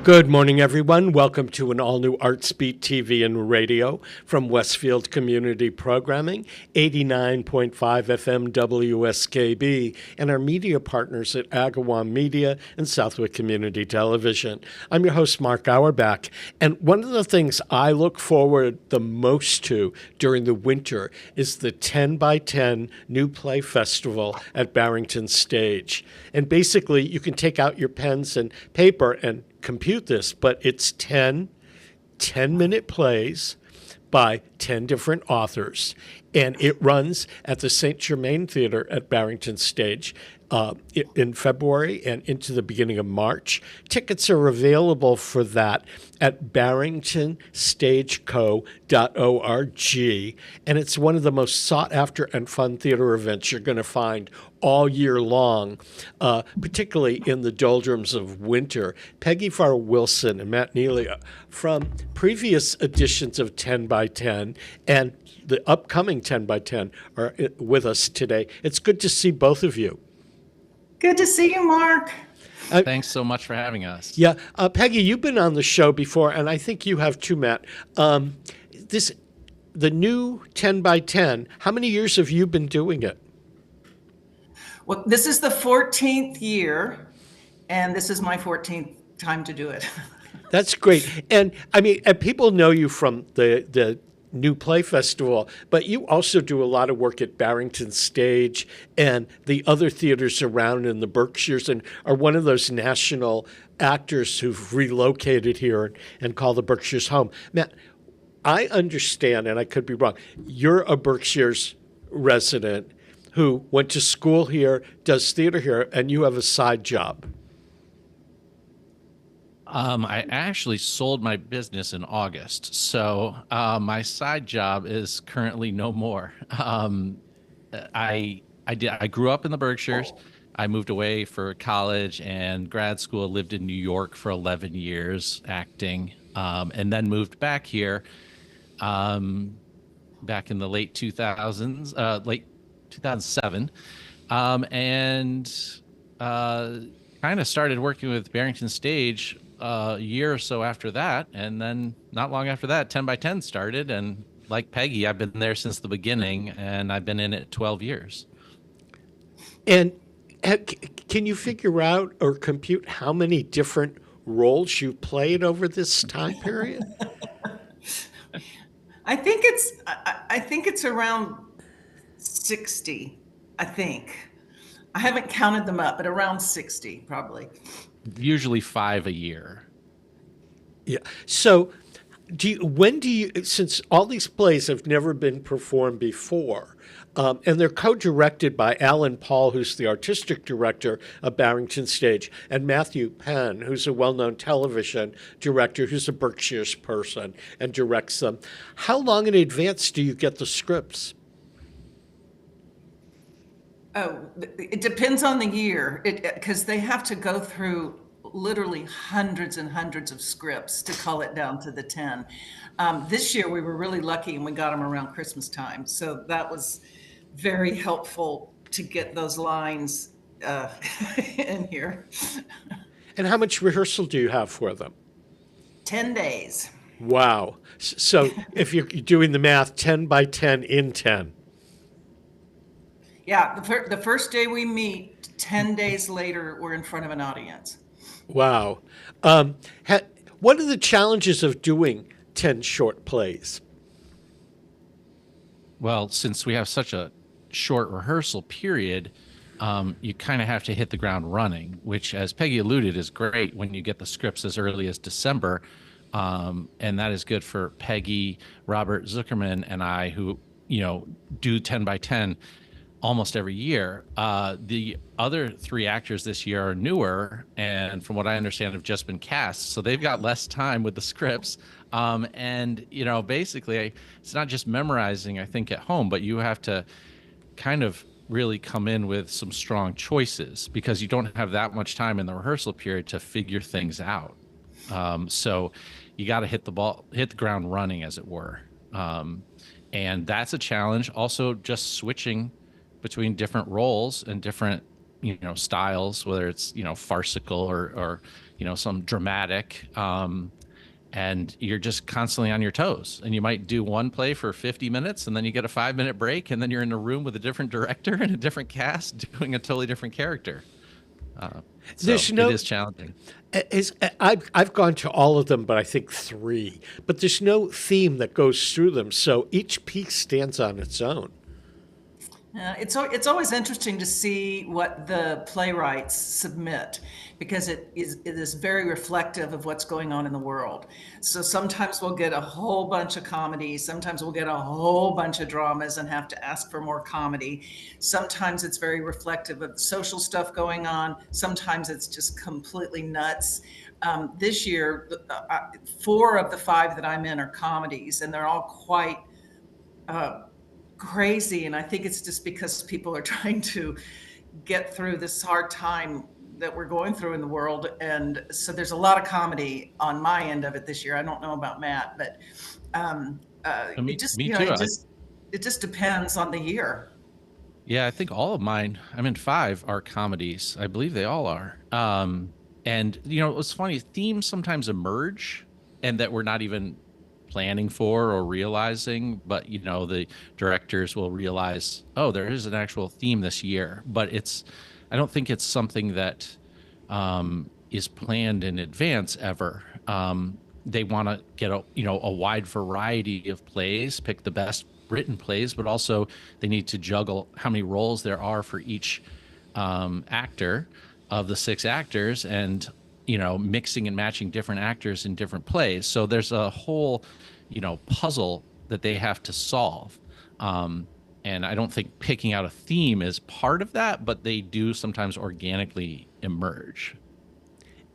Good morning, everyone. Welcome to an all-new Artsbeat TV and radio from Westfield Community Programming, 89.5 FM WSKB, and our media partners at Agawam Media and Southwick Community Television. I'm your host, Mark Auerbach, and one of the things I look forward the most to during the winter is the 10 by 10 New Play Festival at Barrington Stage. And basically, you can take out your pens and paper and compute this, but it's 10-minute plays by 10 different authors. And it runs at the St. Germain Theater at Barrington Stage in February and into the beginning of March. Tickets are available for that at barringtonstageco.org. And it's one of the most sought after and fun theater events you're going to find all year long, particularly in the doldrums of winter. Peggy Pharr Wilson and Matt Neely from previous editions of 10 by 10 and the upcoming 10 by 10 are with us today. It's good to see both of you. Good to see you, Mark. Thanks so much for having us. Yeah. Peggy, you've been on the show before, and I think you have too, Matt. The new 10 by 10, how many years have you been doing it? Well, this is the 14th year, and this is my 14th time to do it. That's great. And I mean, and people know you from the New Play Festival, but you also do a lot of work at Barrington Stage and the other theaters around in the Berkshires and are one of those national actors who've relocated here and call the Berkshires home. Matt, I understand, and I could be wrong, you're a Berkshires resident who went to school here, does theater here, and you have a side job. I actually sold my business in August, so my side job is currently no more. I grew up in the Berkshires. I moved away for college and grad school, lived in New York for 11 years acting, and then moved back here back in the late 2000s, late 2007, and kind of started working with Barrington Stage a year or so after that, and then not long after that 10 by 10 started, and like Peggy, I've been there since the beginning, and I've been in it 12 years. And can you figure out or compute how many different roles you've played over this time period? I think it's around 60, I think. I haven't counted them up, but around 60 probably. Usually 5 a year. Yeah. So when do you, since all these plays have never been performed before, and they're co-directed by Alan Paul, who's the artistic director of Barrington Stage, and Matthew Penn, who's a well-known television director, who's a Berkshires person and directs them. How long in advance do you get the scripts? Oh, it depends on the year, because they have to go through literally hundreds and hundreds of scripts to cull it down to the 10. This year we were really lucky and we got them around Christmas time. So that was very helpful to get those lines in here. And how much rehearsal do you have for them? 10 days. Wow. So if you're doing the math, 10 by 10 in 10. Yeah, the first day we meet, 10 days later, we're in front of an audience. Wow. What are the challenges of doing 10 short plays? Well, since we have such a short rehearsal period, you kind of have to hit the ground running, which, as Peggy alluded, is great when you get the scripts as early as December. And that is good for Peggy, Robert Zuckerman, and I, who, do 10 by 10. almost every year. The other three actors this year are newer, and from what I understand, have just been cast, so they've got less time with the scripts. And basically, it's not just memorizing, I think, at home, but you have to kind of really come in with some strong choices because you don't have that much time in the rehearsal period to figure things out. So you got to hit the ground running, as it were. And that's a challenge. Also, just switching between different roles and different, styles, whether it's, farcical or some dramatic. And you're just constantly on your toes, and you might do one play for 50 minutes and then you get a 5-minute break, and then you're in a room with a different director and a different cast doing a totally different character. So it is challenging. I've gone to all of them, but I think 3. But there's no theme that goes through them, so each piece stands on its own. It's always interesting to see what the playwrights submit, because it is very reflective of what's going on in the world. So sometimes we'll get a whole bunch of comedies, sometimes we'll get a whole bunch of dramas and have to ask for more comedy. Sometimes it's very reflective of social stuff going on. Sometimes it's just completely nuts. This year, 4 of the 5 that I'm in are comedies, and they're all quite crazy. And I think it's just because people are trying to get through this hard time that we're going through in the world. And so there's a lot of comedy on my end of it this year. I don't know about Matt, but Me too. It just depends on the year. Yeah, I think all of mine, I'm in 5, are comedies. I believe they all are. And it's funny, themes sometimes emerge and that we're not even planning for or realizing, but the directors will realize, oh, there is an actual theme this year, but I don't think it's something that is planned in advance ever. They want to get a wide variety of plays, pick the best written plays, but also they need to juggle how many roles there are for each actor of the 6 actors, and mixing and matching different actors in different plays. So there's a whole, puzzle that they have to solve. And I don't think picking out a theme is part of that, but they do sometimes organically emerge.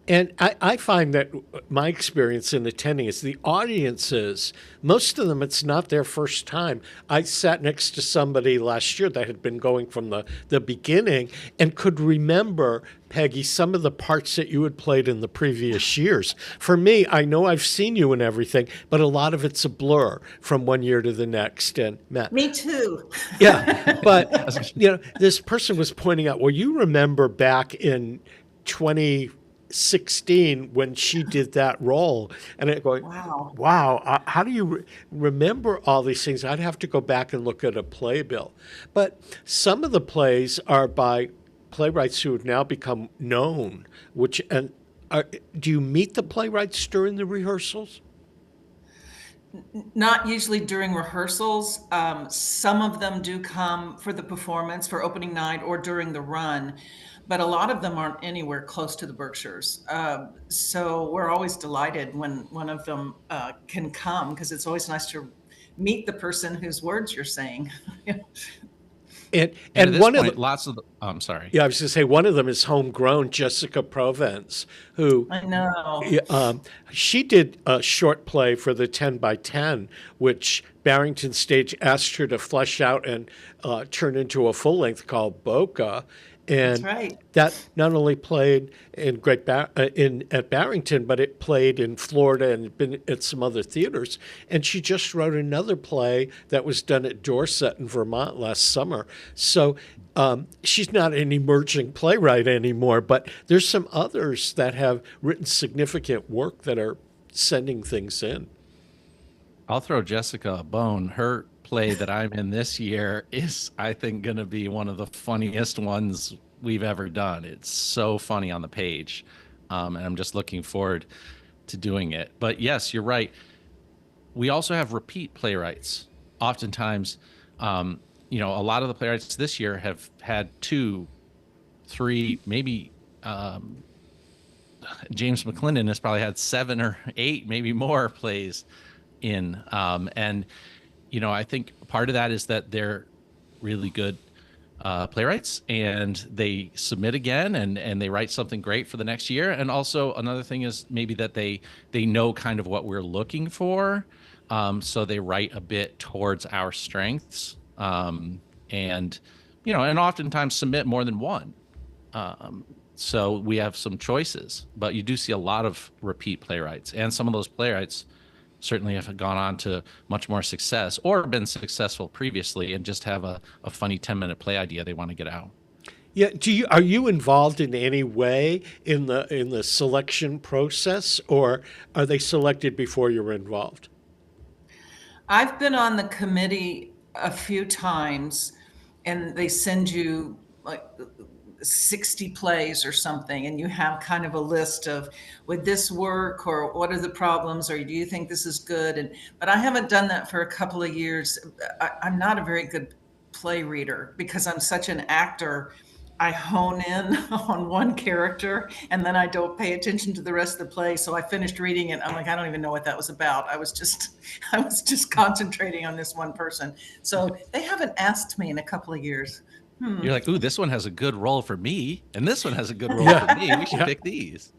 And I find that my experience in attending is the audiences, most of them, it's not their first time. I sat next to somebody last year that had been going from the beginning and could remember, Peggy, some of the parts that you had played in the previous years. For me, I know I've seen you in everything, but a lot of it's a blur from one year to the next. And Matt. Me too. Yeah. But, this person was pointing out, well, you remember back in 2016 when she did that role, and I'm going, wow, how do you remember all these things? I'd have to go back and look at a playbill. But some of the plays are by playwrights who have now become known. Do you meet the playwrights during the rehearsals? Not usually during rehearsals. Some of them do come for the performance, for opening night, or during the run, but a lot of them aren't anywhere close to the Berkshires. So we're always delighted when one of them can come, because it's always nice to meet the person whose words you're saying. And at this one point, of the, lots of I'm sorry. Yeah, I was going to say one of them is homegrown, Jessica Provence, who I know. She did a short play for the 10 by 10, which Barrington Stage asked her to flesh out and turn into a full length called Boca. And That's right. That not only played in at Barrington, but it played in Florida and been at some other theaters. And she just wrote another play that was done at Dorset in Vermont last summer. So she's not an emerging playwright anymore, but there's some others that have written significant work that are sending things in. I'll throw Jessica a bone. Her play that I'm in this year is, I think, going to be one of the funniest ones we've ever done. It's so funny on the page, and I'm just looking forward to doing it. But yes, you're right. We also have repeat playwrights. Oftentimes, a lot of the playwrights this year have had 2, 3, maybe James McClendon has probably had 7 or 8, maybe more plays in. And I think part of that is that they're really good playwrights, and they submit again, and they write something great for the next year. And also another thing is maybe that they know kind of what we're looking for, so they write a bit towards our strengths, and and oftentimes submit more than one. So we have some choices, but you do see a lot of repeat playwrights, and some of those playwrights certainly have gone on to much more success or been successful previously and just have a funny 10-minute play idea they want to get out. Yeah, are you involved in any way in the selection process, or are they selected before you're involved? I've been on the committee a few times, and they send you like 60 plays or something, and you have kind of a list of, would this work, or what are the problems, or do you think this is good? But I haven't done that for a couple of years. I'm not a very good play reader because I'm such an actor. I hone in on one character and then I don't pay attention to the rest of the play. So I finished reading it. I'm like, I don't even know what that was about. I was just concentrating on this one person. So they haven't asked me in a couple of years. You're like, ooh, this one has a good role for me, and this one has a good role for me. We should pick these.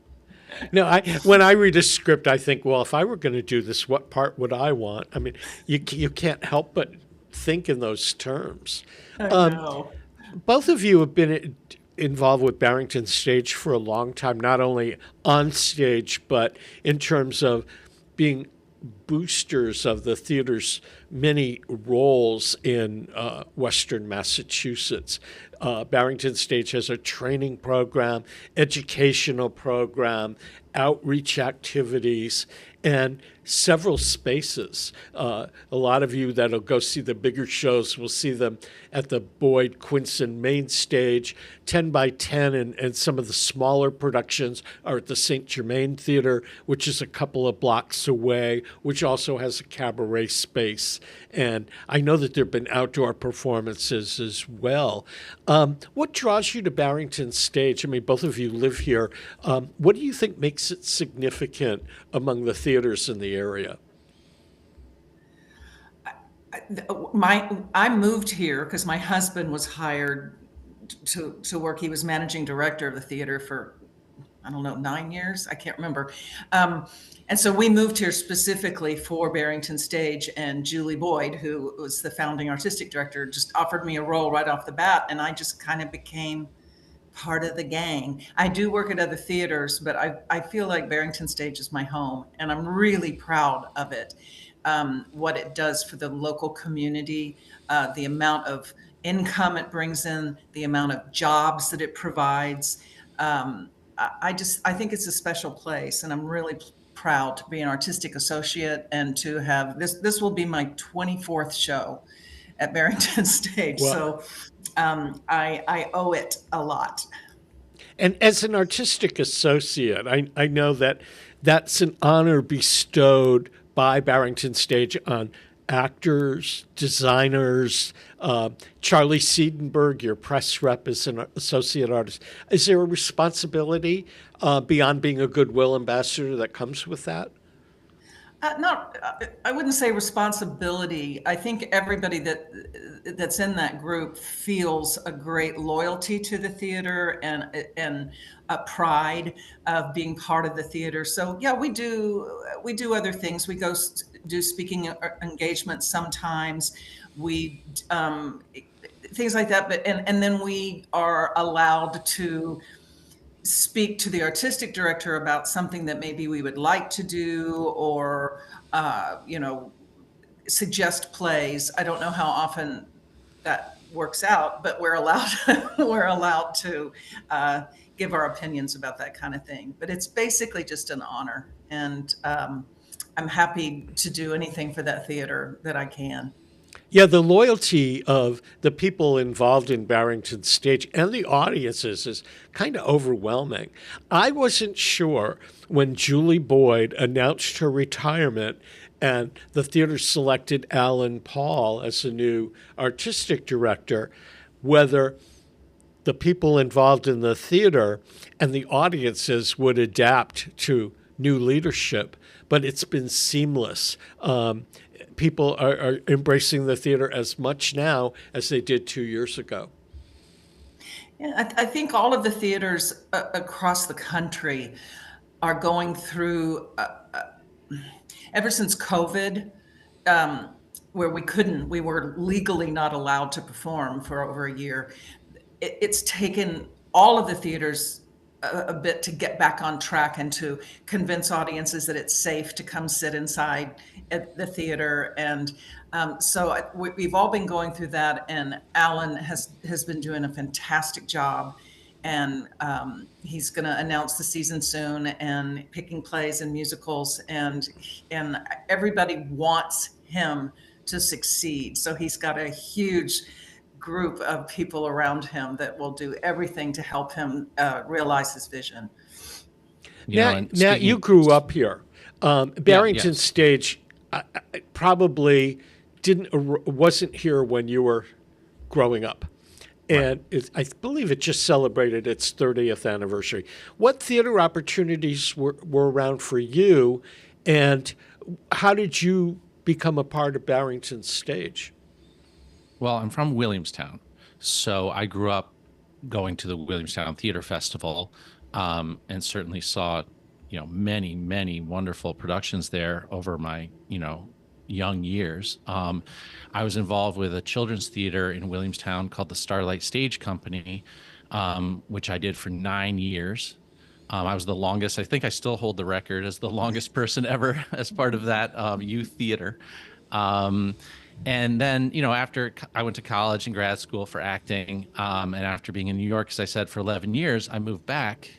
No, when I read a script, I think, well, if I were going to do this, what part would I want? I mean, you can't help but think in those terms. I know. Both of you have been involved with Barrington Stage for a long time, not only on stage, but in terms of being boosters of the theater's many roles in Western Massachusetts. Barrington Stage has a training program, educational program, outreach activities, and several spaces. A lot of you that'll go see the bigger shows will see them at the Boyd Quinson main stage. 10 by 10 and some of the smaller productions are at the St. Germain Theater, which is a couple of blocks away, which also has a cabaret space. And I know that there have been outdoor performances as well. What draws you to Barrington Stage? I mean, both of you live here. What do you think makes it significant among the theaters in the area? I moved here because my husband was hired to work. He was managing director of the theater for, I don't know, 9 years. I can't remember. And so we moved here specifically for Barrington Stage, and Julie Boyd, who was the founding artistic director, just offered me a role right off the bat. And I just kind of became part of the gang. I do work at other theaters, but I feel like Barrington Stage is my home, and I'm really proud of it. What it does for the local community, the amount of income it brings in, the amount of jobs that it provides. I think it's a special place, and I'm really proud to be an artistic associate and to have this will be my 24th show at Barrington Stage. Wow. So I owe it a lot. And as an artistic associate, I know that that's an honor bestowed by Barrington Stage on actors, designers. Charlie Seidenberg, your press rep, is an associate artist. Is there a responsibility beyond being a goodwill ambassador that comes with that? I wouldn't say responsibility. I think everybody that's in that group feels a great loyalty to the theater and a pride of being part of the theater. So yeah, we do other things. We go do speaking engagements sometimes. We things like that. But and then we are allowed to speak to the artistic director about something that maybe we would like to do, or suggest plays. I don't know how often that works out, but we're allowed to give our opinions about that kind of thing. But it's basically just an honor, and I'm happy to do anything for that theater that I can. Yeah, the loyalty of the people involved in Barrington Stage and the audiences is kind of overwhelming. I wasn't sure when Julie Boyd announced her retirement and the theater selected Alan Paul as the new artistic director, whether the people involved in the theater and the audiences would adapt to new leadership. But it's been seamless. People are embracing the theater as much now as they did 2 years ago. Yeah, I think all of the theaters across the country are going through, ever since COVID, um, where we were legally not allowed to perform for over a year. It's taken all of the theaters a bit to get back on track and to convince audiences that it's safe to come sit inside at the theater. And so we've all been going through that. And Alan has been doing a fantastic job. And he's going to announce the season soon and picking plays and musicals. And everybody wants him to succeed. So he's got a huge group of people around him that will do everything to help him realize his vision. Now you grew up here. Barrington yes. Stage probably wasn't here when you were growing up. And I believe it just celebrated its 30th anniversary. What theater opportunities were around for you, and how did you become a part of Barrington Stage? Well, I'm from Williamstown, so I grew up going to the Williamstown Theater Festival, and certainly saw, many, many wonderful productions there over my, young years. I was involved with a children's theater in Williamstown called the Starlight Stage Company, which I did for 9 years. I was the longest. I think I still hold the record as the longest person ever as part of that youth theater. And then, after I went to college and grad school for acting, and after being in New York, as I said, for 11 years, I moved back.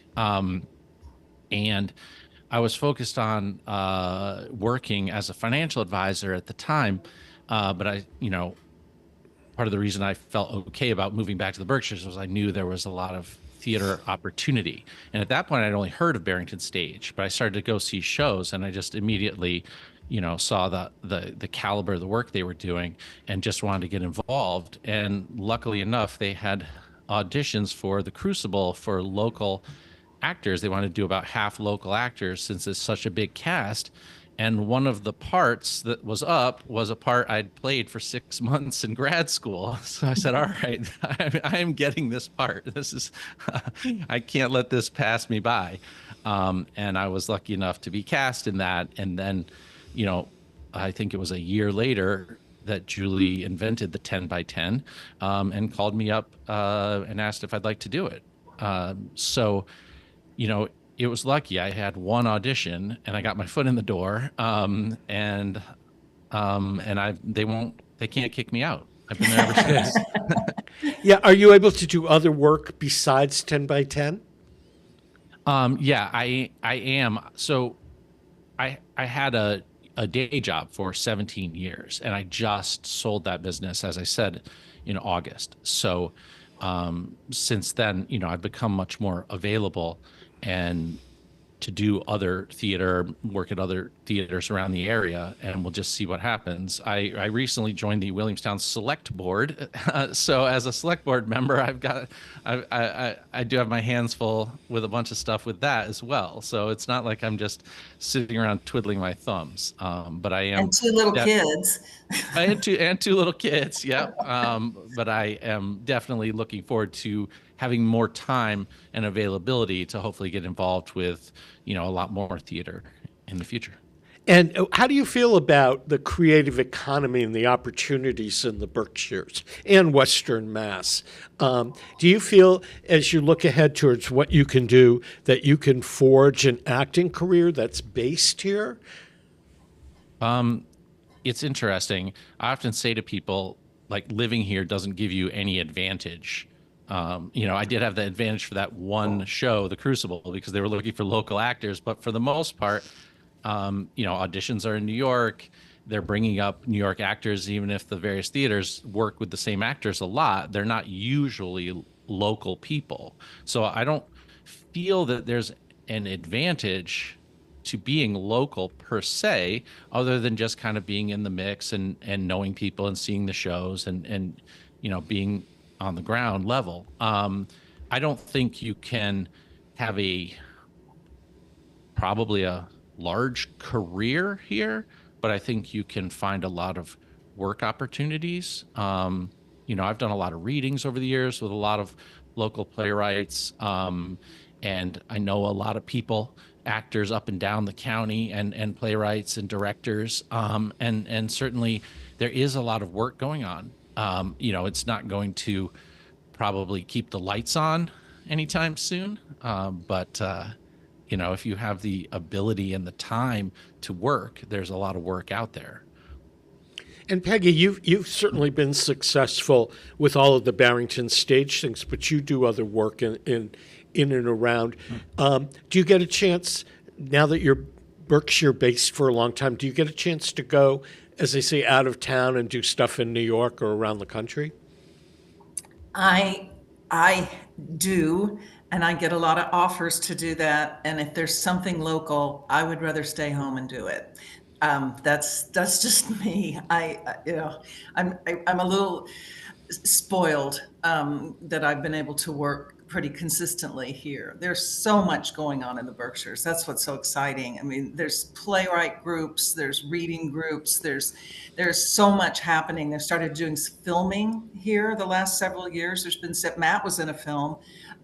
And I was focused on working as a financial advisor at the time. But part of the reason I felt okay about moving back to the Berkshires was I knew there was a lot of theater opportunity. And at that point, I'd only heard of Barrington Stage, but I started to go see shows, and I just immediately saw the caliber of the work they were doing and just wanted to get involved. And luckily enough, they had auditions for The Crucible for local actors. They wanted to do about half local actors since it's such a big cast. And one of the parts that was up was a part I'd played for 6 months in grad school. So I said, all right, I am getting this part. This is, I can't let this pass me by. And I was lucky enough to be cast in that. And then, I think it was a year later that Julie invented the 10 by 10 and called me up and asked if I'd like to do it. So, it was lucky. I had one audition and I got my foot in the door, and they can't kick me out. I've been there ever since. Yeah. Are you able to do other work besides 10 by 10? Yeah, I am. So I had a day job for 17 years, and I just sold that business, as I said, in August. So since then, I've become much more available and to do other theater, work at other theaters around the area, and we'll just see what happens. I recently joined the Williamstown Select Board. So as a Select Board member, I do have my hands full with a bunch of stuff with that as well. So it's not like I'm just sitting around twiddling my thumbs. But I am. And two little kids. I had two little kids. Yeah. But I am definitely looking forward to having more time and availability to hopefully get involved with, a lot more theater in the future. And how do you feel about the creative economy and the opportunities in the Berkshires and Western Mass? Do you feel, as you look ahead towards what you can do, that you can forge an acting career that's based here? It's interesting. I often say to people, like, living here doesn't give you any advantage. I did have the advantage for that one show, The Crucible, because they were looking for local actors. But for the most part, auditions are in New York. They're bringing up New York actors, even if the various theaters work with the same actors a lot. They're not usually local people. So I don't feel that there's an advantage to being local per se, other than just kind of being in the mix and knowing people and seeing the shows and being on the ground level. I don't think you can have probably a large career here, but I think you can find a lot of work opportunities. I've done a lot of readings over the years with a lot of local playwrights, and I know a lot of people, actors up and down the county, and playwrights and directors, and certainly there is a lot of work going on. It's not going to probably keep the lights on anytime soon, but if you have the ability and the time to work, there's a lot of work out there. And Peggy, you've certainly been successful with all of the Barrington stage things, but you do other work in and around. Do you get a chance, now that you're Berkshire based for a long time, do you get a chance to go, as they say, out of town and do stuff in New York or around the country? I do, and I get a lot of offers to do that. And if there's something local, I would rather stay home and do it. That's just me. I'm a little spoiled that I've been able to work pretty consistently here. There's so much going on in the Berkshires. That's what's so exciting. I mean, there's playwright groups, there's reading groups, there's so much happening. They've started doing filming here the last several years. Matt was in a film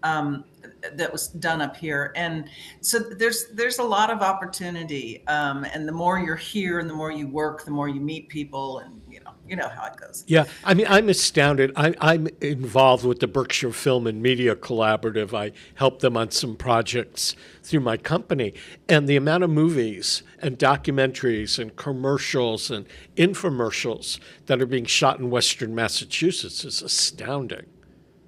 that was done up here, and so there's a lot of opportunity. And the more you're here, and the more you work, the more you meet people, and you know how it goes. Yeah, I mean, I'm astounded. I'm involved with the Berkshire Film and Media Collaborative. I help them on some projects through my company. And the amount of movies and documentaries and commercials and infomercials that are being shot in Western Massachusetts is astounding.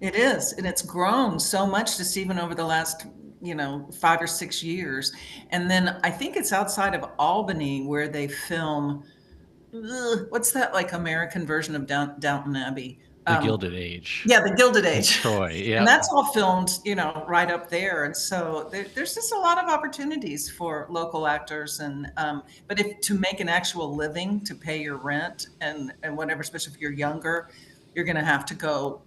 It is, and it's grown so much just even over the last 5 or 6 years. And then I think it's outside of Albany where they film. What's that, like, American version of Downton Abbey? The Gilded Age. Yeah, the Gilded Age. Troy, yeah. And that's all filmed, right up there. And so there's just a lot of opportunities for local actors. And but to make an actual living, to pay your rent and whatever, especially if you're younger, you're going to have to go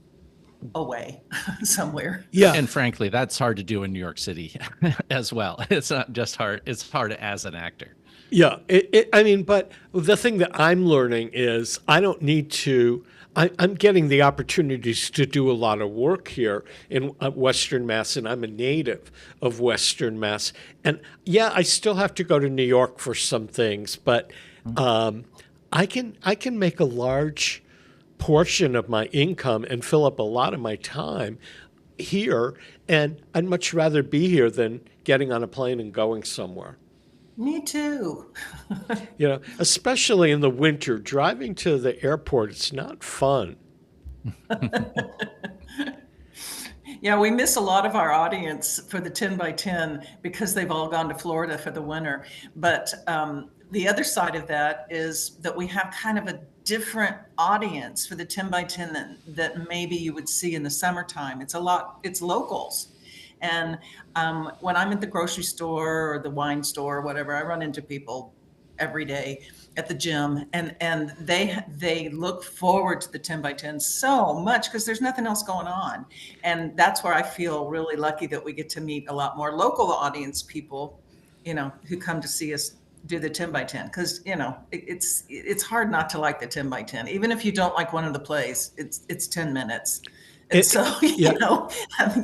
away somewhere. Yeah. And frankly, that's hard to do in New York City as well. It's not just hard. It's hard as an actor. Yeah, but the thing that I'm learning is I don't need to. I'm getting the opportunities to do a lot of work here in Western Mass, and I'm a native of Western Mass. And yeah, I still have to go to New York for some things, but I can make a large portion of my income and fill up a lot of my time here, and I'd much rather be here than getting on a plane and going somewhere. Me too. Especially in the winter, driving to the airport, it's not fun. Yeah, we miss a lot of our audience for the 10 by 10 because they've all gone to Florida for the winter. But the other side of that is that we have kind of a different audience for the 10 by 10 that maybe you would see in the summertime. It's locals. And when I'm at the grocery store or the wine store or whatever, I run into people every day at the gym, and they look forward to the 10 by 10 so much because there's nothing else going on. And that's where I feel really lucky that we get to meet a lot more local audience people, who come to see us do the 10 by 10, because it's hard not to like the 10 by 10. Even if you don't like one of the plays, it's 10 minutes. And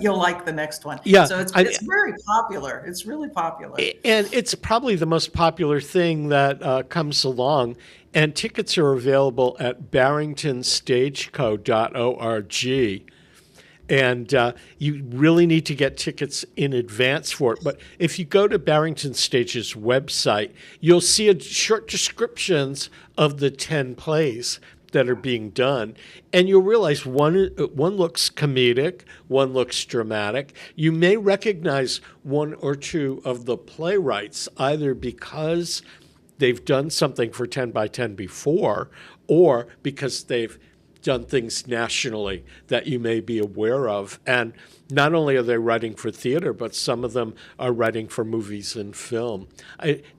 you'll like the next one. Yeah. So it's very popular. It's really popular. And it's probably the most popular thing that comes along. And tickets are available at barringtonstageco.org. And you really need to get tickets in advance for it. But if you go to Barrington Stage's website, you'll see short descriptions of the 10 plays that are being done, and you'll realize one looks comedic, one looks dramatic. You may recognize one or two of the playwrights either because they've done something for 10 by 10 before, or because they've done things nationally that you may be aware of. And not only are they writing for theater, but some of them are writing for movies and film.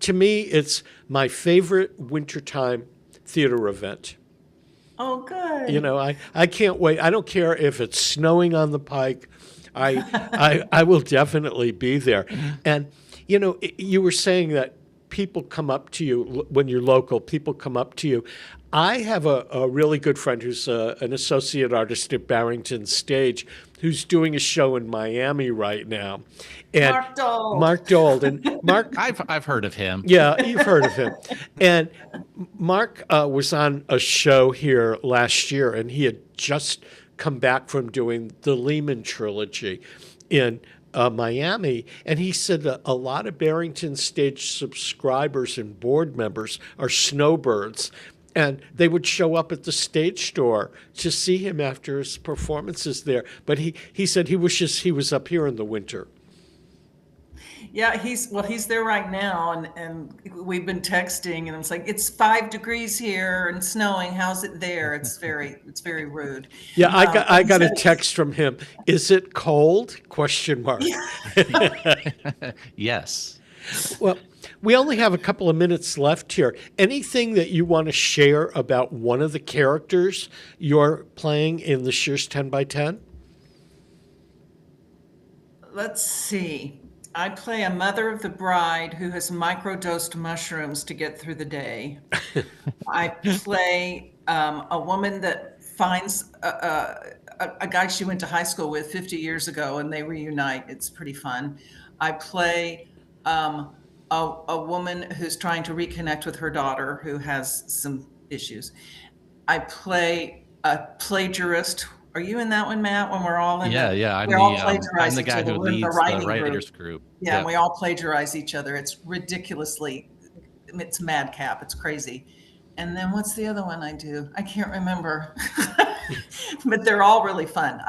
To me, it's my favorite wintertime theater event. Oh, good. I can't wait. I don't care if it's snowing on the Pike. I will definitely be there. And, you were saying that people come up to you when you're local, people come up to you. I have a really good friend who's an associate artist at Barrington Stage who's doing a show in Miami right now. And Mark Dole. Mark Dole. And Mark... I've heard of him. Yeah, you've heard of him. And Mark was on a show here last year, and he had just come back from doing the Lehman trilogy in Miami, and he said that a lot of Barrington Stage subscribers and board members are snowbirds, and they would show up at the Stage Store to see him after his performances there. But he said he wishes he was up here in the winter. Yeah, he's there right now, and we've been texting, and it's like, it's 5 degrees here and snowing. How's it there? It's very rude. Yeah, I got a text from him. Is it cold? Question mark. Yes. Well, we only have a couple of minutes left here. Anything that you want to share about one of the characters you're playing in the Shears 10 by 10? Let's see. I play a mother of the bride who has microdosed mushrooms to get through the day. I play a woman that finds a guy she went to high school with 50 years ago, and they reunite. It's pretty fun. I play a woman who's trying to reconnect with her daughter who has some issues. I play a plagiarist. Are you in that one, Matt? When we're all in I'm the guy who leads the writers group. Yeah, and we all plagiarize each other. It's madcap. It's crazy. And then what's the other one I do? I can't remember. But they're all really fun.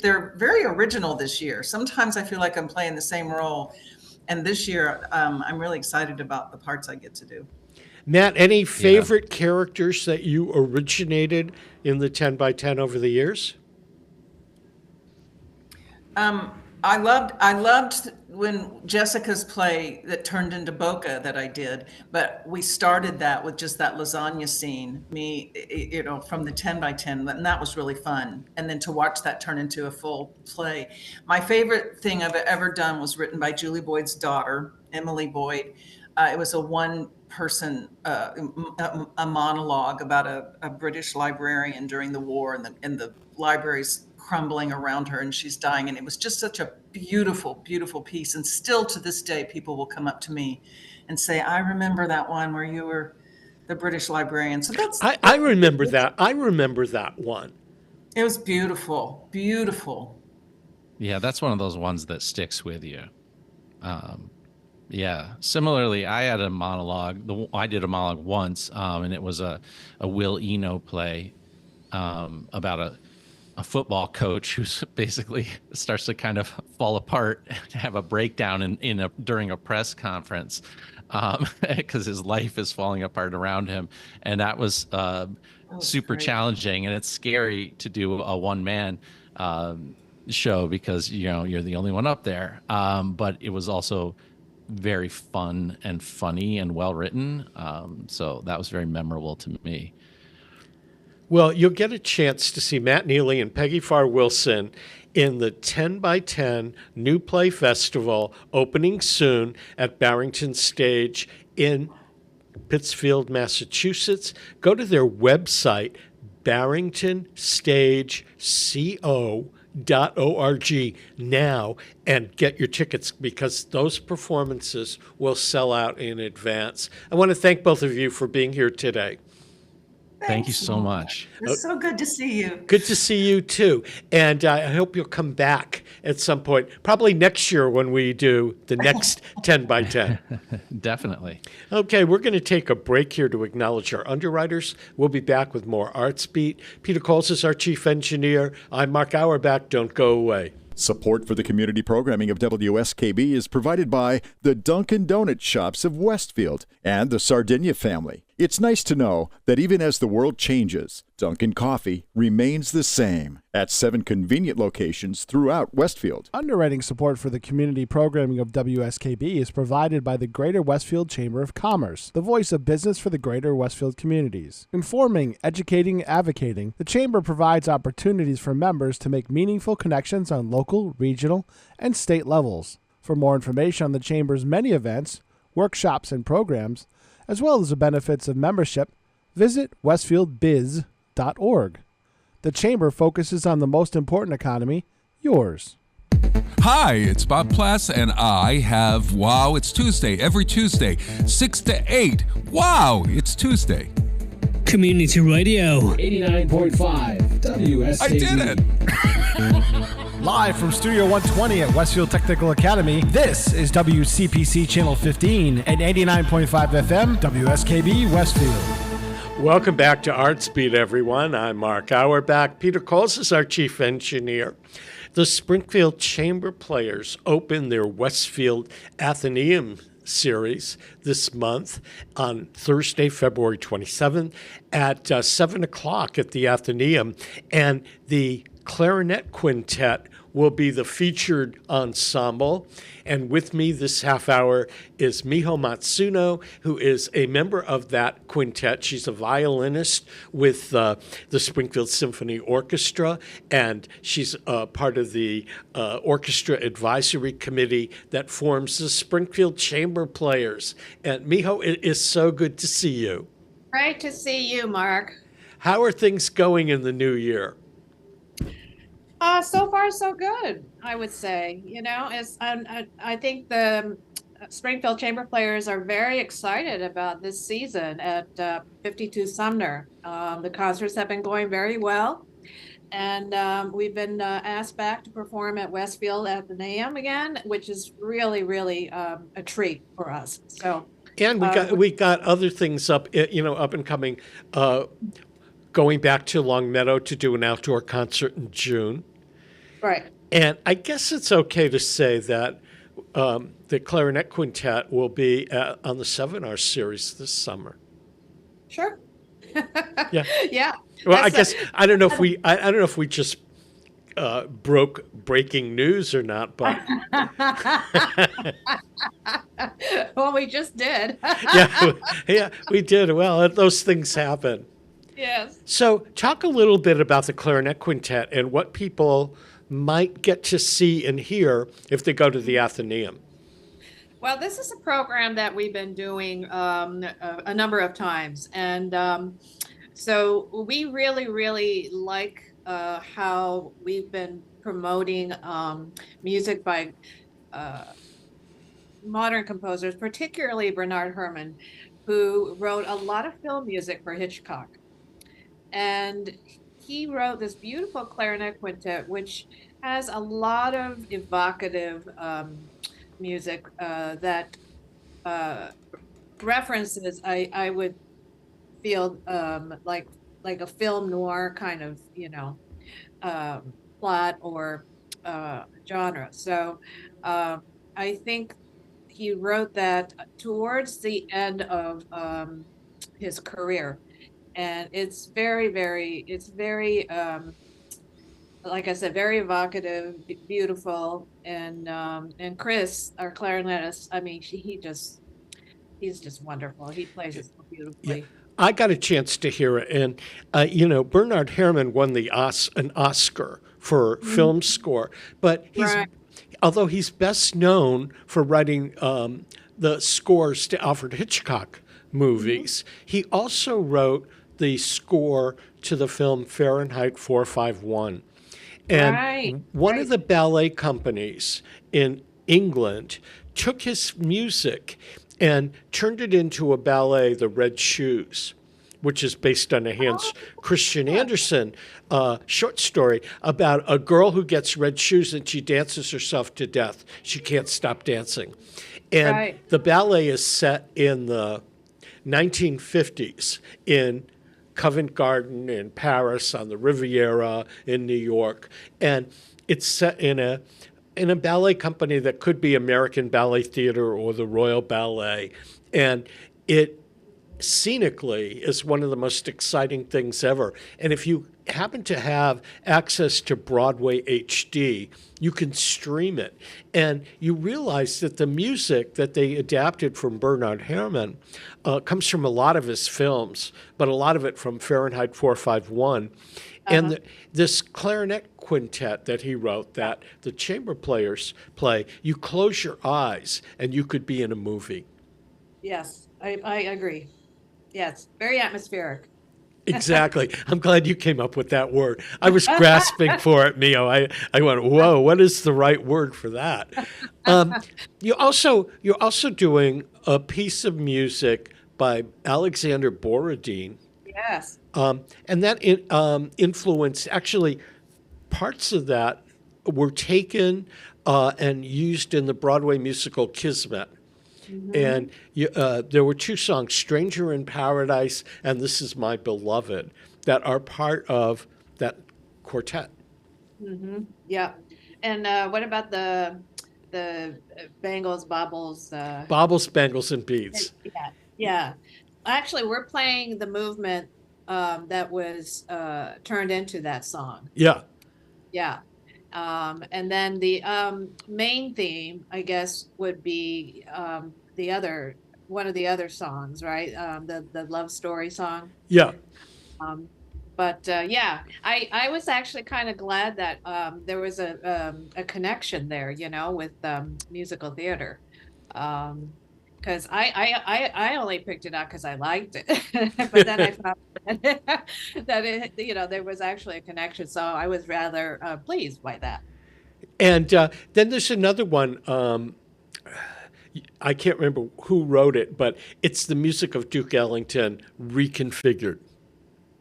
They're very original this year. Sometimes I feel like I'm playing the same role. And this year, I'm really excited about the parts I get to do. Matt, any favorite characters that you originated in the 10 by 10 over the years? I loved when Jessica's play that turned into Boca that I did, but we started that with just that lasagna scene, from the 10 by 10, and that was really fun. And then to watch that turn into a full play. My favorite thing I've ever done was written by Julie Boyd's daughter, Emily Boyd. It was a one-person, a monologue about a British librarian during the war, and the library's crumbling around her and she's dying. And it was just such a beautiful, beautiful piece. And still to this day, people will come up to me and say, I remember that one where you were the British librarian. So I remember that. I remember that one. It was beautiful, beautiful. Yeah, that's one of those ones that sticks with you. Yeah. Similarly, I had a monologue. I did a monologue once, and it was a Will Eno play about a football coach who basically starts to kind of fall apart and have a breakdown during a press conference because his life is falling apart around him. And that was super challenging, and it's scary to do a one-man show because you're the only one up there. But it was also very fun and funny and well written. So that was very memorable to me. Well, you'll get a chance to see Matt Neely and Peggy Pharr Wilson in the 10 by 10 New Play Festival opening soon at Barrington Stage in Pittsfield, Massachusetts. Go to their website, barringtonstageco.org now and get your tickets because those performances will sell out in advance. I want to thank both of you for being here today. Thank you so much. It's so good to see you. Good to see you too. And I hope you'll come back at some point, probably next year when we do the next 10 by 10. Definitely. Okay, we're going to take a break here to acknowledge our underwriters. We'll be back with more Artsbeat. Peter Coles is our chief engineer. I'm Mark Auerbach. Don't go away. Support for the community programming of WSKB is provided by the Dunkin' Donut Shops of Westfield and the Sardinia family. It's nice to know that even as the world changes, Dunkin' Coffee remains the same at 7 convenient locations throughout Westfield. Underwriting support for the community programming of WSKB is provided by the Greater Westfield Chamber of Commerce, the voice of business for the Greater Westfield communities. Informing, educating, advocating, the Chamber provides opportunities for members to make meaningful connections on local, regional, and state levels. For more information on the Chamber's many events, workshops, and programs, as well as the benefits of membership, visit westfieldbiz.org. The Chamber focuses on the most important economy, yours. Hi, it's Bob Plass, and I have Wow, It's Tuesday, every Tuesday, 6 to 8. Wow, it's Tuesday. Community Radio 89.5 WSKB. I did it! Live from Studio 120 at Westfield Technical Academy, this is WCPC Channel 15 and 89.5 FM WSKB Westfield. Welcome back to Artsbeat, everyone. I'm Mark Auerbach. Peter Coles is our chief engineer. The Springfield Chamber Players open their Westfield Athenaeum series this month on Thursday, February 27th at 7 o'clock at the Athenaeum. And the Clarinet Quintet will be the featured ensemble. And with me this half hour is Miho Matsuno, who is a member of that quintet. She's a violinist with the Springfield Symphony Orchestra, and she's part of the Orchestra Advisory Committee that forms the Springfield Chamber Players. And Miho, it is so good to see you. Great to see you, Mark. How are things going in the new year? So far, so good, I would say. You know, I think the Springfield Chamber Players are very excited about this season at 52 Sumner. The concerts have been going very well, and we've been asked back to perform at Westfield Athenaeum again, which is really, really a treat for us. So, and we got other things up and coming. Going back to Long Meadow to do an outdoor concert in June. Right. And I guess it's okay to say that the Clarinet Quintet will be on the Seminar series this summer. Sure. Yeah. Yeah. Well, I don't know if we just broke breaking news or not, but well, we just did. yeah, we did. Well, those things happen. Yes. So talk a little bit about the Clarinet Quintet and what people might get to see and hear if they go to the Athenaeum. Well, this is a program that we've been doing a number of times. And so we really, really like how we've been promoting music by modern composers, particularly Bernard Herrmann, who wrote a lot of film music for Hitchcock. And he wrote this beautiful clarinet quintet, which has a lot of evocative music that references, I would feel like a film noir kind of, plot or genre. So I think he wrote that towards the end of his career. And it's very, like I said, very evocative, beautiful, and Chris, our clarinetist, I mean, he's just wonderful. He plays it so beautifully. Yeah. I got a chance to hear it, and Bernard Herrmann won an Oscar for film score, but although he's best known for writing the scores to Alfred Hitchcock movies, he also wrote the score to the film Fahrenheit 451. And one of the ballet companies in England took his music and turned it into a ballet, The Red Shoes, which is based on a Hans Christian Andersen short story about a girl who gets red shoes and she dances herself to death. She can't stop dancing. And the ballet is set in the 1950s in Covent Garden in Paris, on the Riviera in New York, and it's set in a ballet company that could be American Ballet Theater or the Royal Ballet, and it scenically is one of the most exciting things ever. And if you happen to have access to Broadway HD, you can stream it. And you realize that the music that they adapted from Bernard Herrmann comes from a lot of his films, but a lot of it from Fahrenheit 451. And this clarinet quintet that he wrote that the chamber players play, you close your eyes and you could be in a movie. Yes, I agree. Yes, very atmospheric. Exactly. I'm glad you came up with that word. I was grasping for it, Mio. I went, whoa, what is the right word for that? You're also doing a piece of music by Alexander Borodin, Yes. and that influenced, actually, parts of that were taken and used in the Broadway musical Kismet. And there were two songs, Stranger in Paradise and This Is My Beloved, that are part of that quartet. Yeah. And what about the Bangles, Bobbles? Bobbles, Bangles, and Beads. Yeah. Yeah. Actually, we're playing the movement that was turned into that song. Yeah. Yeah. And then the main theme, I guess, would be one of the other songs, right? The love story song. Yeah. But yeah, I was actually kind of glad that there was a connection there, with musical theater. Because I only picked it out because I liked it, but then I found that there was actually a connection, so I was rather pleased by that. And then there's another one. I can't remember who wrote it, but it's the music of Duke Ellington reconfigured.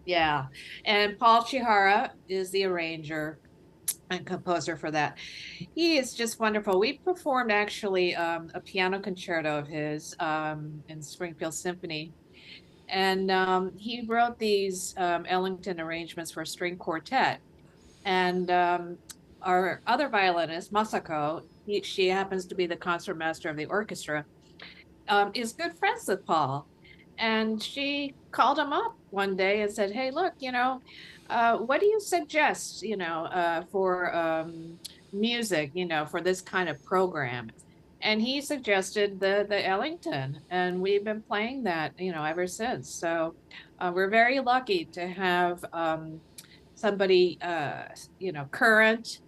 Yeah, and Paul Chihara is the arranger and composer for that. He is just wonderful. We performed actually a piano concerto of his in Springfield Symphony. And he wrote these Ellington arrangements for a string quartet. And our other violinist, Masako, she happens to be the concertmaster of the orchestra, is good friends with Paul. And she called him up one day and said, hey, look, what do you suggest, for music, for this kind of program? And he suggested the Ellington, and we've been playing that, ever since. So we're very lucky to have somebody, current,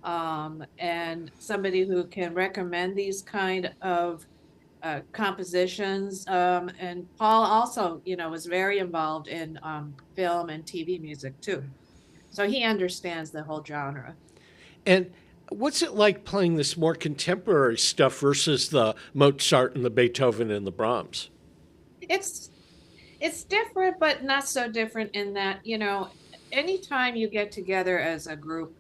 and somebody who can recommend these kind of compositions. And Paul also, was very involved in film and TV music too. So he understands the whole genre. And what's it like playing this more contemporary stuff versus the Mozart and the Beethoven and the Brahms? It's different, but not so different in that, anytime you get together as a group,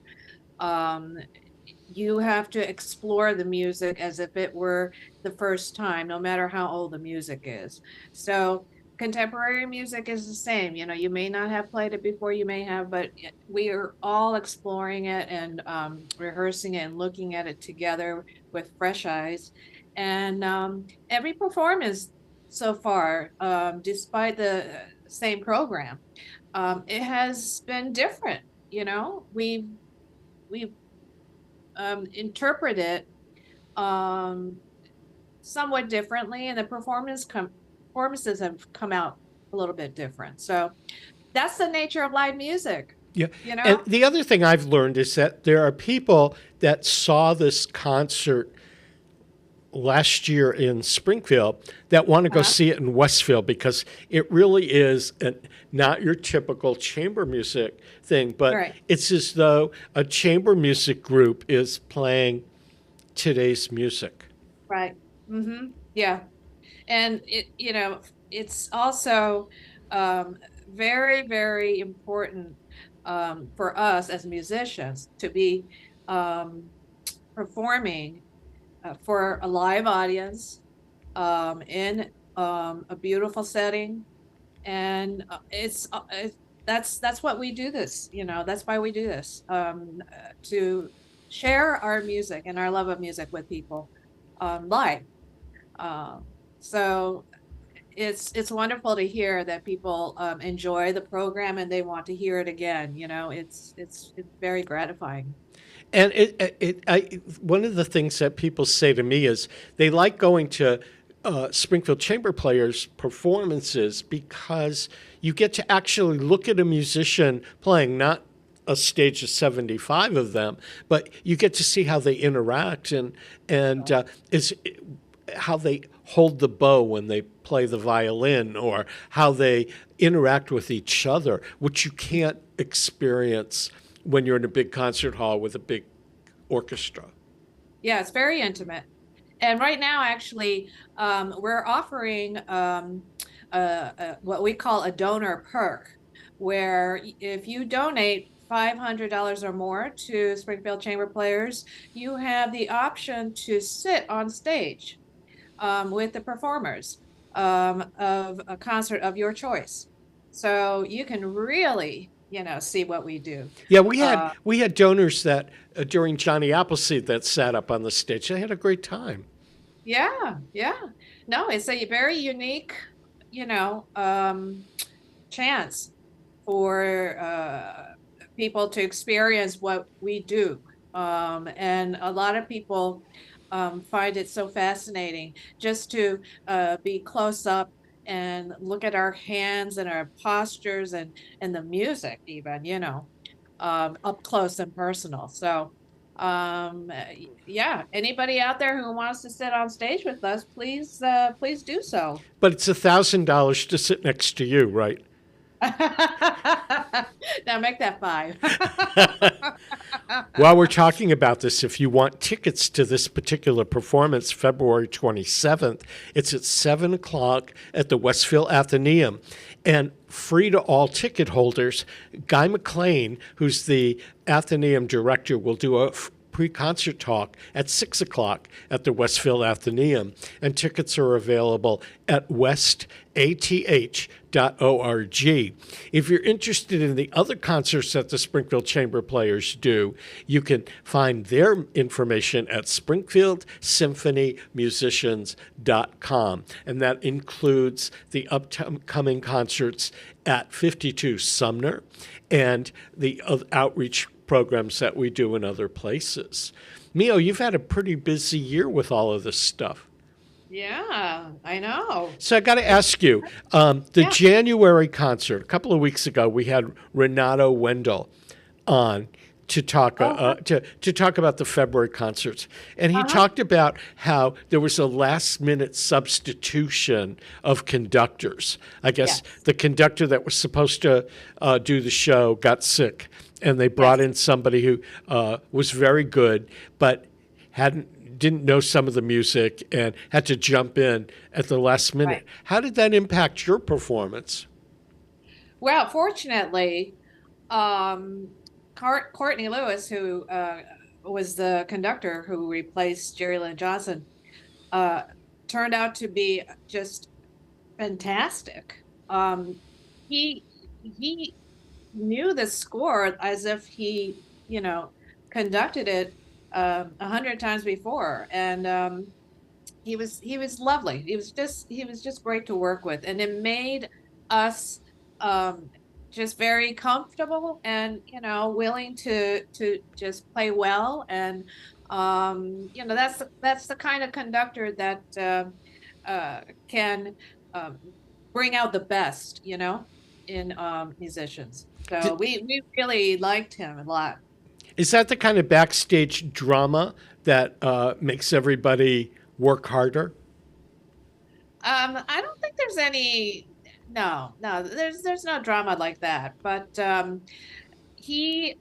you have to explore the music as if it were the first time, no matter how old the music is. So contemporary music is the same. You may not have played it before, you may have, but we are all exploring it and rehearsing it and looking at it together with fresh eyes. And every performance so far, despite the same program, it has been different. We've interpret it somewhat differently, and the performances have come out a little bit different. So that's the nature of live music. Yeah. And the other thing I've learned is that there are people that saw this concert last year in Springfield that want to go see it in Westfield, because it really is not your typical chamber music thing, but it's as though a chamber music group is playing today's music. Right. Yeah. And it's also very, very important for us as musicians to be performing for a live audience in a beautiful setting, and that's what we do this. That's why we do this, to share our music and our love of music with people live. So it's wonderful to hear that people enjoy the program and they want to hear it again. It's very gratifying. And one of the things that people say to me is they like going to Springfield Chamber Players performances because you get to actually look at a musician playing, not a stage of 75 of them, but you get to see how they interact. And how they hold the bow when they play the violin, or how they interact with each other, which you can't experience when you're in a big concert hall with a big orchestra. Yeah, it's very intimate. And right now, actually, we're offering what we call a donor perk, where if you donate $500 or more to Springfield Chamber Players, you have the option to sit on stage with the performers of a concert of your choice. So you can really, see what we do. Yeah, we had donors that during Johnny Appleseed that sat up on the stage. They had a great time. Yeah. No, it's a very unique, chance for people to experience what we do. And a lot of people find it so fascinating just to be close up and look at our hands and our postures and the music even, up close and personal. So yeah, anybody out there who wants to sit on stage with us, please do so. But it's $1,000 to sit next to you, right? Now make that 5. While we're talking about this, if you want tickets to this particular performance, February 27th, it's at 7 o'clock at the Westfield Athenaeum. And free to all ticket holders, Guy McLean, who's the Athenaeum director, will do a pre-concert talk at 6 o'clock at the Westfield Athenaeum. And tickets are available at westath.org. If you're interested in the other concerts that the Springfield Chamber Players do, you can find their information at springfieldsymphonymusicians.com. And that includes the upcoming concerts at 52 Sumner and the outreach programs that we do in other places. Miho, you've had a pretty busy year with all of this stuff. Yeah, I know. So I got to ask you, the January concert, a couple of weeks ago, we had Renato Wendell on to talk to talk about the February concerts, and he talked about how there was a last-minute substitution of conductors. I guess the conductor that was supposed to do the show got sick, and they brought in somebody who was very good, but didn't know some of the music and had to jump in at the last minute. Right. How did that impact your performance? Well, fortunately, Courtney Lewis, who was the conductor who replaced Jerry Lynn Johnson, turned out to be just fantastic. He knew the score as if he, conducted it 100 times before, and he was lovely. He was just great to work with, and it made us just very comfortable and willing to just play well, and that's the kind of conductor that can bring out the best in musicians. So we really liked him a lot. Is that the kind of backstage drama that makes everybody work harder? I don't think there's any. No, there's no drama like that. But he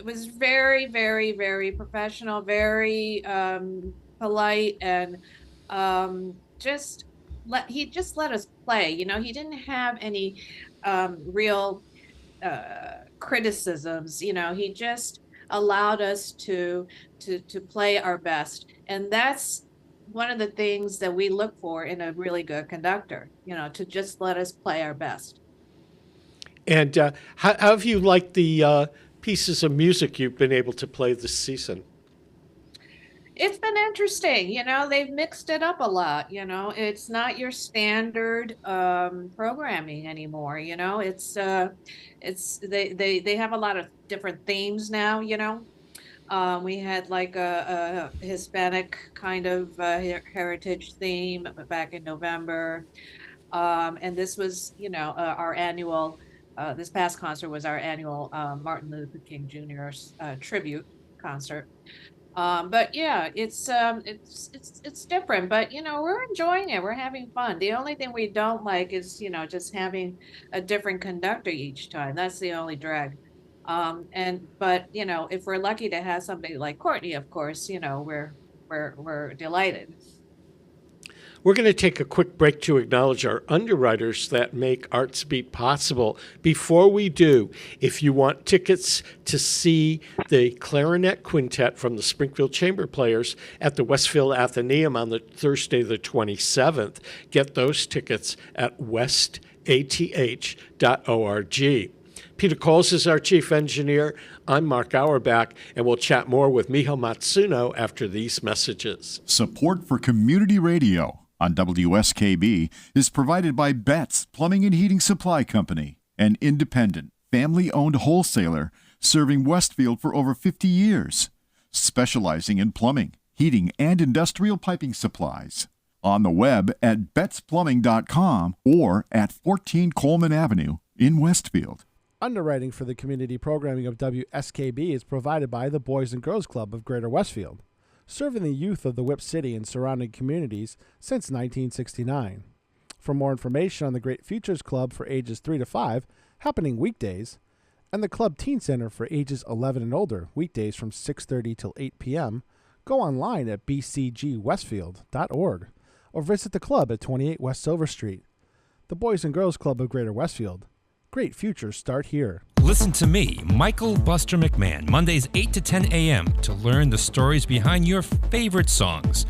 was very, very, very professional, very polite, and he just let us play. He didn't have any real criticisms. He just allowed us to play our best, and that's one of the things that we look for in a really good conductor, to just let us play our best. And how have you liked the pieces of music you've been able to play this season? It's been interesting. They've mixed it up a lot. It's not your standard programming anymore. It's they have a lot of different themes now. We had like a Hispanic kind of heritage theme back in November, and this was our annual. This past concert was our annual Martin Luther King Jr. Tribute concert. But yeah, it's different. But we're enjoying it. We're having fun. The only thing we don't like is just having a different conductor each time. That's the only drag. But if we're lucky to have somebody like Courtney, of course, we're delighted. We're going to take a quick break to acknowledge our underwriters that make Artsbeat possible. Before we do, if you want tickets to see the clarinet quintet from the Springfield Chamber Players at the Westfield Athenaeum on the Thursday the 27th, get those tickets at westath.org. Peter Coles is our chief engineer. I'm Mark Auerbach, and we'll chat more with Miho Matsuno after these messages. Support for community radio on WSKB is provided by Betts Plumbing and Heating Supply Company, an independent, family-owned wholesaler serving Westfield for over 50 years, specializing in plumbing, heating, and industrial piping supplies. On the web at bettsplumbing.com or at 14 Coleman Avenue in Westfield. Underwriting for the community programming of WSKB is provided by the Boys and Girls Club of Greater Westfield, serving the youth of the Whip City and surrounding communities since 1969. For more information on the Great Futures Club for ages 3 to 5, happening weekdays, and the Club Teen Center for ages 11 and older, weekdays from 6:30 till 8 p.m., go online at bcgwestfield.org or visit the club at 28 West Silver Street. The Boys and Girls Club of Greater Westfield. Great futures start here. Listen to me, Michael Buster McMahon, Mondays 8 to 10 a.m. to learn the stories behind your favorite songs.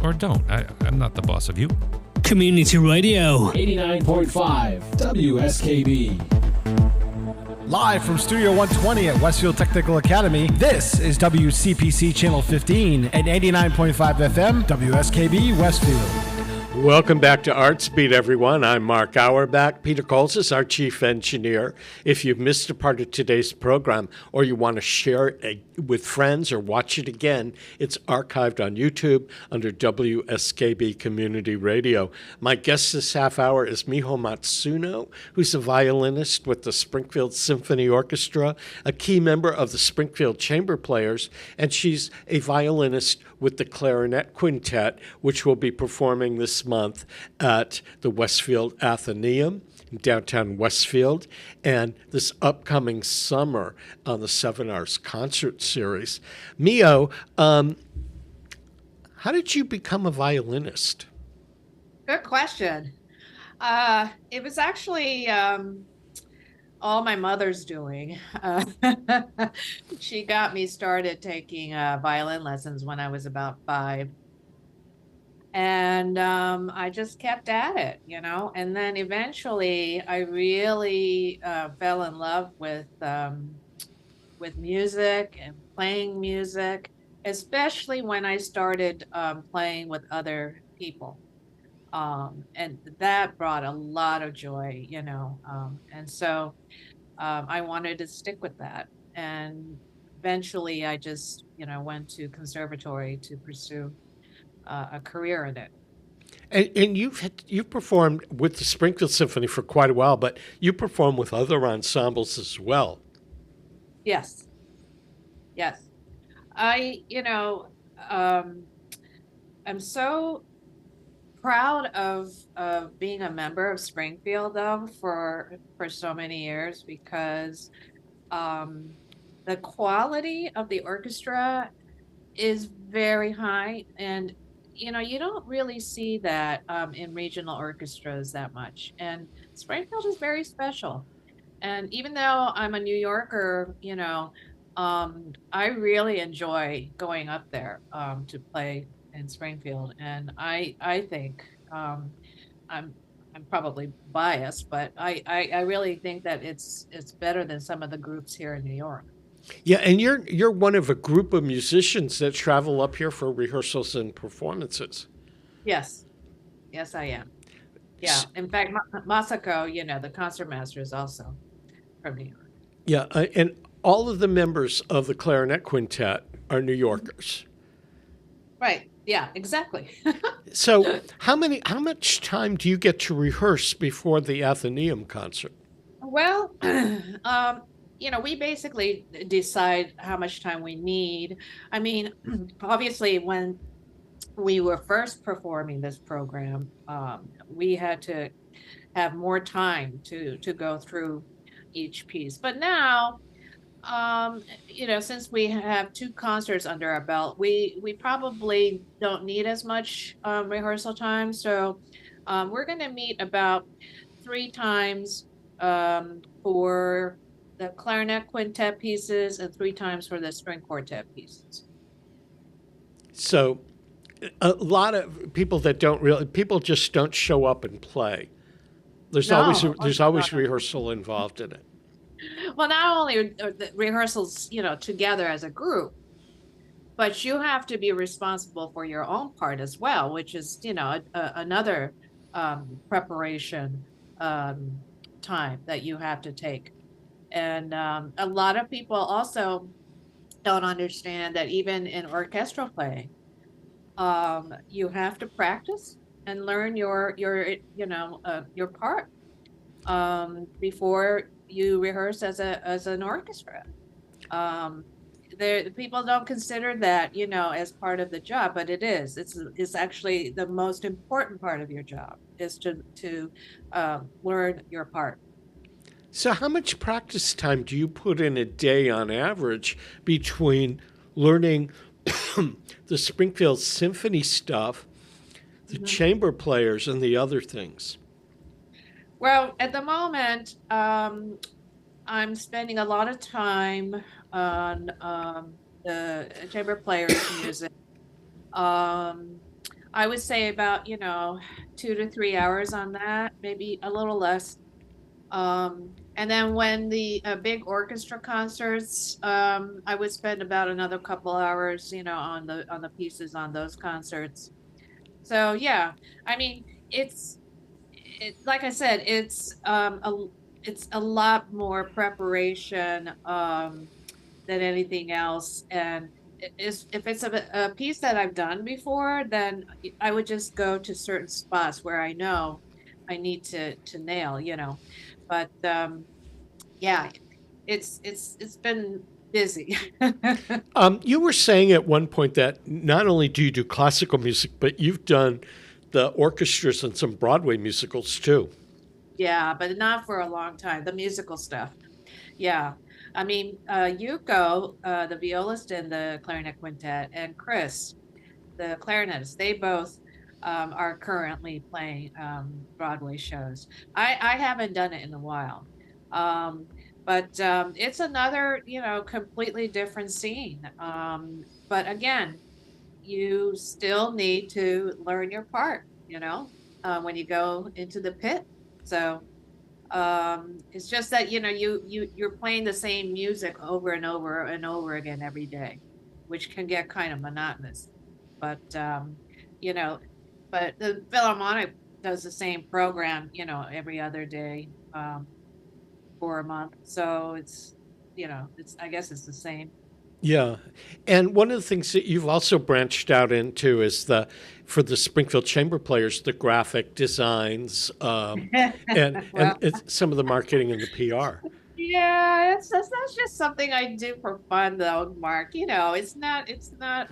Or don't. I'm not the boss of you. Community Radio. 89.5 WSKB. Live from Studio 120 at Westfield Technical Academy, this is WCPC Channel 15 and 89.5 FM WSKB Westfield. Welcome back to Artsbeat, everyone. I'm Mark Auerbach. Peter Coles is our chief engineer. If you've missed a part of today's program or you want to share it with friends or watch it again, it's archived on YouTube under WSKB Community Radio. My guest this half hour is Miho Matsuno, who's a violinist with the Springfield Symphony Orchestra, a key member of the Springfield Chamber Players, and she's a violinist with the Clarinet Quintet, which will be performing this month at the Westfield Athenaeum in downtown Westfield, and this upcoming summer on the 7 Hours Concert Series. Miho, how did you become a violinist? Good question. It was actually all my mother's doing. She got me started taking violin lessons when I was about 5. And I just kept at it, and then eventually I really fell in love with music and playing music, especially when I started playing with other people. And that brought a lot of joy, and so I wanted to stick with that. And eventually I just, went to conservatory to pursue a career in it. And you've performed with the Springfield Symphony for quite a while, but you perform with other ensembles as well. Yes. I'm so proud of being a member of Springfield, though, for so many years, because the quality of the orchestra is very high, and you don't really see that in regional orchestras that much. And Springfield is very special. And even though I'm a New Yorker, I really enjoy going up there to play in Springfield. And I think I'm probably biased, but I really think that it's better than some of the groups here in New York. Yeah, and you're one of a group of musicians that travel up here for rehearsals and performances. Yes, I am. Yeah, in fact, Masako, the concertmaster, is also from New York. Yeah, and all of the members of the Clarinet Quintet are New Yorkers. Right. Yeah, exactly. So, how much time do you get to rehearse before the Athenaeum concert? Well, we basically decide how much time we need. I mean, obviously, when we were first performing this program, we had to have more time to go through each piece. But now, since we have 2 concerts under our belt, we probably don't need as much rehearsal time. So we're going to meet about 3 times for the clarinet quintet pieces and 3 times for the string quartet pieces. So a lot of people that people just don't show up and play. There's always rehearsal involved in it. Well, not only are the rehearsals, together as a group, but you have to be responsible for your own part as well, which is, another preparation time that you have to take. And a lot of people also don't understand that even in orchestral playing, you have to practice and learn your part before you rehearse as an orchestra. People don't consider that, as part of the job, but it is. It's actually the most important part of your job is to learn your part. So how much practice time do you put in a day on average between learning the Springfield Symphony stuff, the chamber players, and the other things? Well, at the moment, I'm spending a lot of time on the chamber players' music. I would say about 2 to 3 hours on that, maybe a little less. And then when the big orchestra concerts, I would spend about another couple hours, on the pieces on those concerts. So yeah, I mean, it's like I said, it's a lot more preparation than anything else. And if it's a piece that I've done before, then I would just go to certain spots where I know I need to nail, But yeah, it's been busy. You were saying at one point that not only do you do classical music, but you've done the orchestras and some Broadway musicals too. Yeah, but not for a long time. The musical stuff. Yeah. I mean, Yuko, the violist in the clarinet quintet, and Chris, the clarinetist, they both are currently playing Broadway shows. I haven't done it in a while. But it's another, completely different scene. But again, you still need to learn your part, when you go into the pit. So it's just that, you're playing the same music over and over and over again every day, which can get kind of monotonous. But, but the Philharmonic does the same program, every other day for a month. So it's, I guess it's the same. Yeah. And one of the things that you've also branched out into is for the Springfield Chamber Players, the graphic designs and some of the marketing and the PR. Yeah, that's just something I do for fun though, Mark. It's not, it's not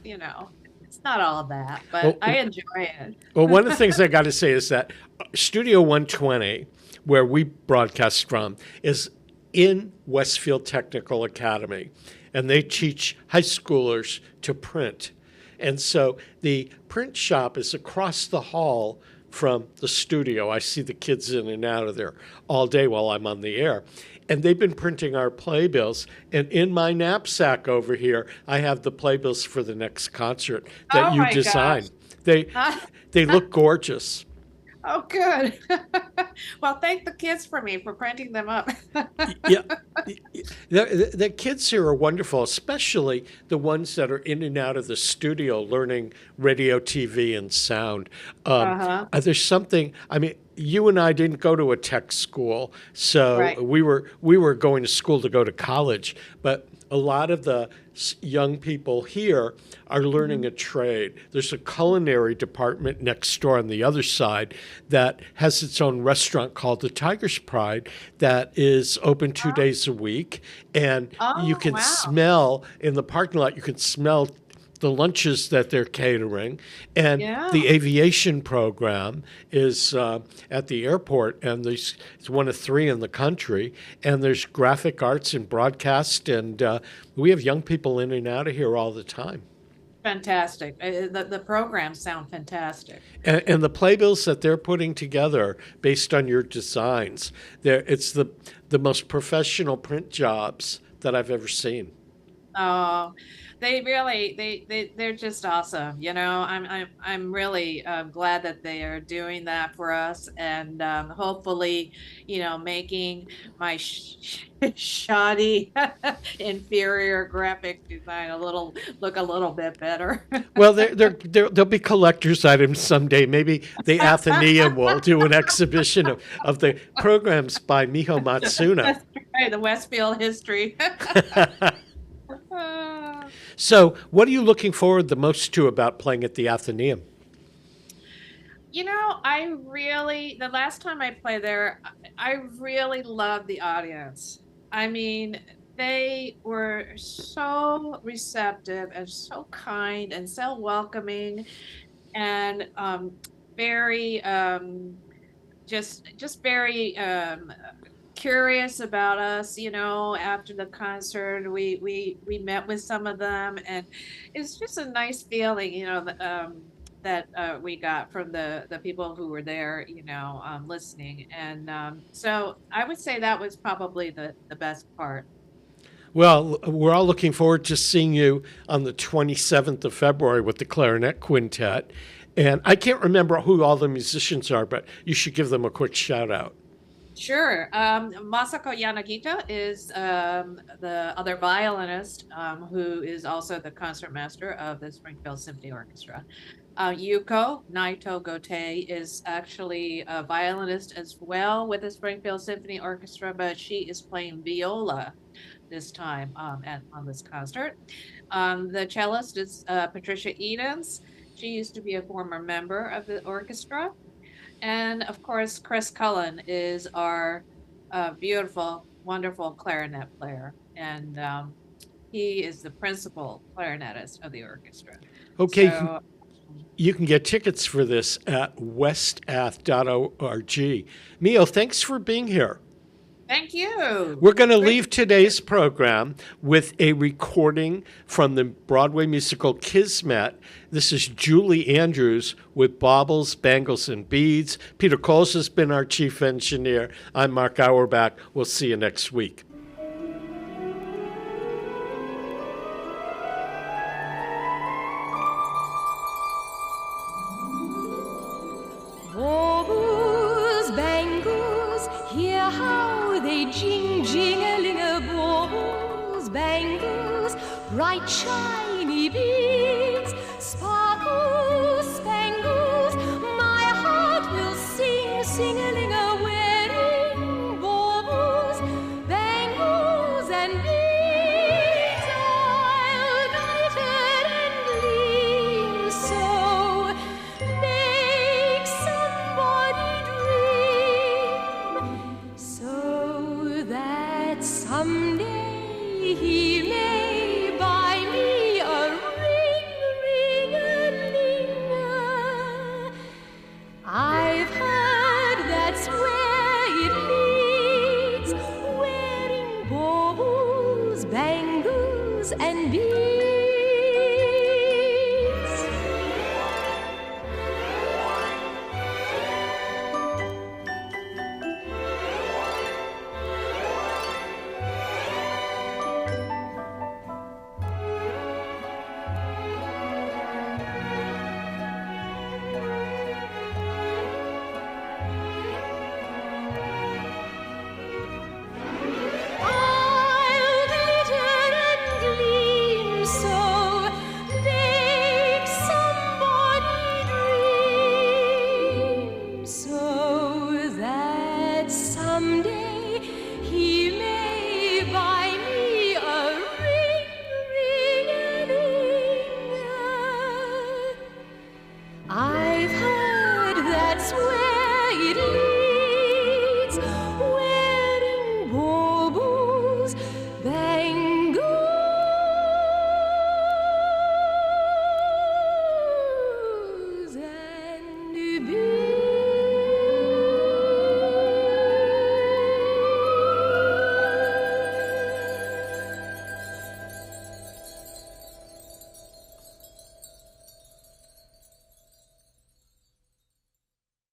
all of that, but I enjoy it. Well, one of the things I got to say is that Studio 120, where we broadcast from, is in Westfield Technical Academy, and they teach high schoolers to print. And so the print shop is across the hall from the studio. I see the kids in and out of there all day while I'm on the air. And they've been printing our playbills. And in my knapsack over here, I have the playbills for the next concert that you designed. They look gorgeous. Oh, good. Well, thank the kids for me for printing them up. Yeah. The kids here are wonderful, especially the ones that are in and out of the studio learning radio, TV, and sound. There's something, I mean, you and I didn't go to a tech school, so Right. we were going to school to go to college. But a lot of the young people here are learning a trade. There's a culinary department next door on the other side that has its own restaurant called the Tiger's Pride that is open 2 days a week, and you can wow. smell in the parking lot. You can smell the lunches that they're catering, and Yeah. the aviation program is at the airport, and it's one of 3 in the country, and there's graphic arts and broadcast, and we have young people in and out of here all the time. Fantastic. The programs sound fantastic. And the playbills that they're putting together based on your designs, it's the most professional print jobs that I've ever seen. Oh, they really they're just awesome. I'm really glad that they are doing that for us, and hopefully, making my shoddy, inferior graphic design look a little bit better. Well, there'll be collector's items someday. Maybe the Athenaeum will do an exhibition of the programs by Miho Matsuno. That's right, the Westfield history. So, what are you looking forward the most to about playing at the Athenaeum? The last time I played there, I really loved the audience. I mean, they were so receptive and so kind and so welcoming, and very just very curious about us. After the concert, we met with some of them, and it's just a nice feeling, that we got from the people who were there, listening. And so I would say that was probably the best part. Well, we're all looking forward to seeing you on the 27th of February with the Clarinet Quintet. And I can't remember who all the musicians are, but you should give them a quick shout out. Sure. Masako Yanagita is the other violinist, who is also the concertmaster of the Springfield Symphony Orchestra. Yuko Naito Gote is actually a violinist as well with the Springfield Symphony Orchestra, but she is playing viola this time on this concert. The cellist is Patricia Edens. She used to be a former member of the orchestra. And of course, Chris Cullen is our beautiful, wonderful clarinet player. And he is the principal clarinetist of the orchestra. Okay. So, you can get tickets for this at westath.org. Miho, thanks for being here. thank you. We're going to leave today's program with a recording from the Broadway musical Kismet. This is Julie Andrews with Baubles, Bangles, and Beads. Peter Coles has been our chief engineer. I'm Mark Auerbach. We'll see you next week. Baubles, bangles, hear how they jing-jing-a-ling-a. Baubles, bangles, bright shiny beads, sparkles, spangles, my heart will sing, sing-a-ling-a, wearing baubles, bangles, and beads. I'll guide her and lean so. Make somebody dream, so that someday he may buy me a ring, ring-a-ling-a. I've heard that's where it leads, wearing baubles, bangles, and beads.